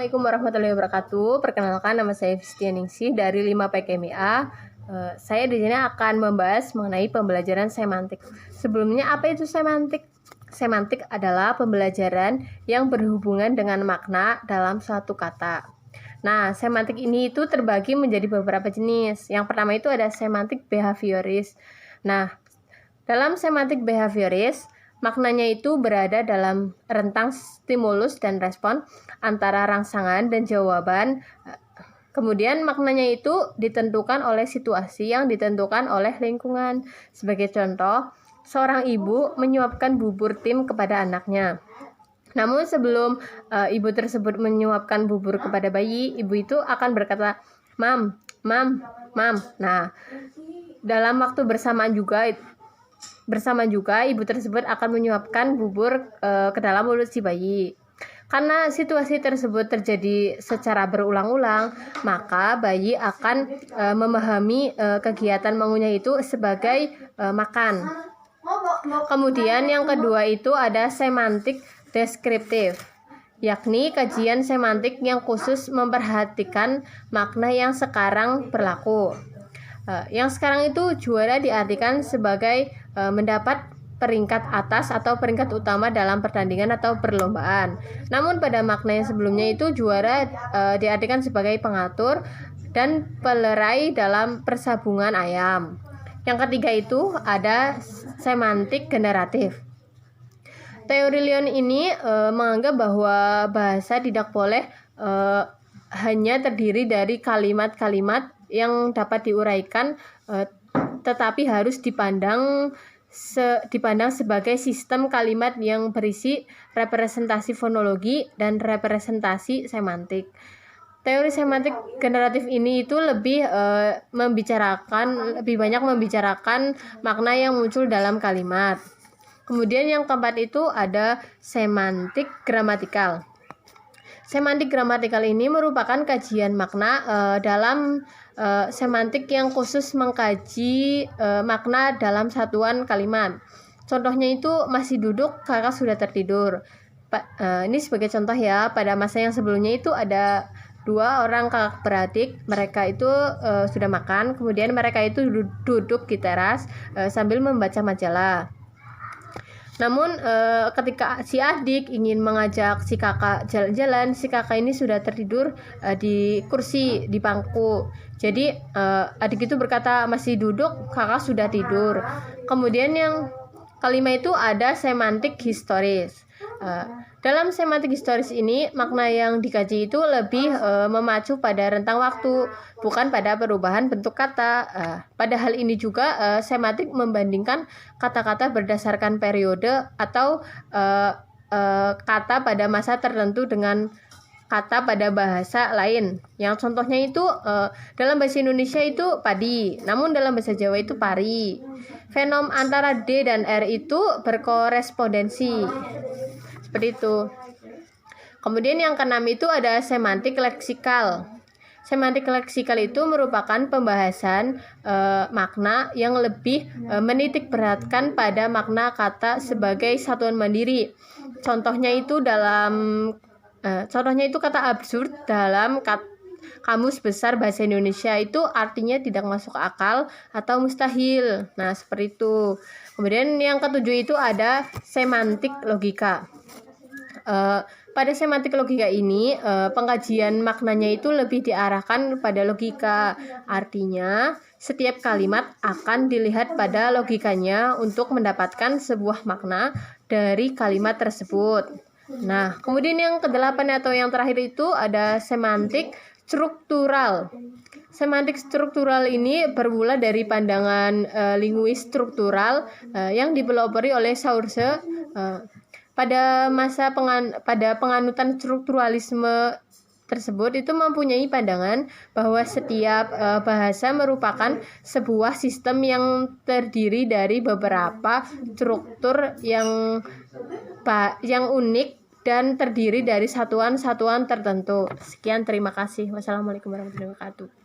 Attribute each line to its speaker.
Speaker 1: Assalamualaikum warahmatullahi wabarakatuh. Perkenalkan, nama saya Fistianingsih dari 5 PKMIA. Saya di sini akan membahas mengenai pembelajaran semantik. Sebelumnya, apa itu semantik? Semantik adalah pembelajaran yang berhubungan dengan makna dalam suatu kata. Nah, semantik ini itu terbagi menjadi beberapa jenis. Yang pertama itu ada semantik behavioris. Nah, dalam semantik behavioris, maknanya itu berada dalam rentang stimulus dan respon antara rangsangan dan jawaban. Kemudian maknanya itu ditentukan oleh situasi yang ditentukan oleh lingkungan. Sebagai contoh, seorang ibu menyuapkan bubur tim kepada anaknya. Namun sebelum ibu tersebut menyuapkan bubur kepada bayi, ibu itu akan berkata, "Mam, mam, mam." Nah, dalam waktu bersama juga ibu tersebut akan menyuapkan bubur ke dalam mulut si bayi. Karena situasi tersebut terjadi secara berulang-ulang, maka bayi akan memahami kegiatan mengunyah itu sebagai makan. Kemudian yang kedua itu ada semantik deskriptif, yakni kajian semantik yang khusus memperhatikan makna yang sekarang berlaku. Yang sekarang itu juara diartikan sebagai mendapat peringkat atas atau peringkat utama dalam pertandingan atau perlombaan. Namun pada makna yang sebelumnya itu juara diartikan sebagai pengatur dan pelerai dalam persabungan ayam. Yang ketiga itu ada semantik generatif. Teori Lyon ini menganggap bahwa bahasa tidak boleh hanya terdiri dari kalimat-kalimat yang dapat diuraikan, tetapi harus dipandang sebagai sistem kalimat yang berisi representasi fonologi dan representasi semantik. Teori semantik generatif ini itu lebih banyak membicarakan makna yang muncul dalam kalimat. Kemudian yang keempat itu ada semantik gramatikal. Semantik gramatikal ini merupakan kajian makna dalam semantik yang khusus mengkaji makna dalam satuan kalimat. Contohnya itu masih duduk, kakak sudah tertidur. Ini sebagai contoh ya, pada masa yang sebelumnya itu ada 2 orang kakak beradik, mereka itu sudah makan, kemudian mereka itu duduk di teras sambil membaca majalah. Namun ketika si adik ingin mengajak si kakak jalan-jalan, si kakak ini sudah tertidur di kursi, di bangku. Jadi adik itu berkata, masih duduk, kakak sudah tidur. Kemudian yang kelima itu ada semantik historis. Dalam semantik historis ini, makna yang dikaji itu lebih memacu pada rentang waktu, bukan pada perubahan bentuk kata. Pada hal ini juga semantik membandingkan kata-kata berdasarkan periode atau kata pada masa tertentu dengan kata pada bahasa lain. Yang contohnya itu dalam bahasa Indonesia itu padi, namun dalam bahasa Jawa itu pari. Fenom antara D dan R itu berkorespondensi. Seperti itu. Kemudian yang keenam itu ada semantik leksikal. Semantik leksikal itu merupakan pembahasan makna yang lebih menitik beratkan pada makna kata sebagai satuan mandiri. Contohnya itu kata absurd dalam Kamus Besar Bahasa Indonesia itu artinya tidak masuk akal atau mustahil. Nah, seperti itu. Kemudian yang ketujuh itu ada semantik logika. Pada semantik logika ini, pengkajian maknanya itu lebih diarahkan pada logika. Artinya, setiap kalimat akan dilihat pada logikanya untuk mendapatkan sebuah makna dari kalimat tersebut. Nah, kemudian yang kedelapan atau yang terakhir itu ada semantik struktural. Semantik struktural ini bermula dari pandangan linguis struktural yang dipelopori oleh Saussure. Pada penganutan strukturalisme tersebut itu mempunyai pandangan bahwa setiap bahasa merupakan sebuah sistem yang terdiri dari beberapa struktur yang unik dan terdiri dari satuan-satuan tertentu. Sekian, terima kasih. Wassalamualaikum warahmatullahi wabarakatuh.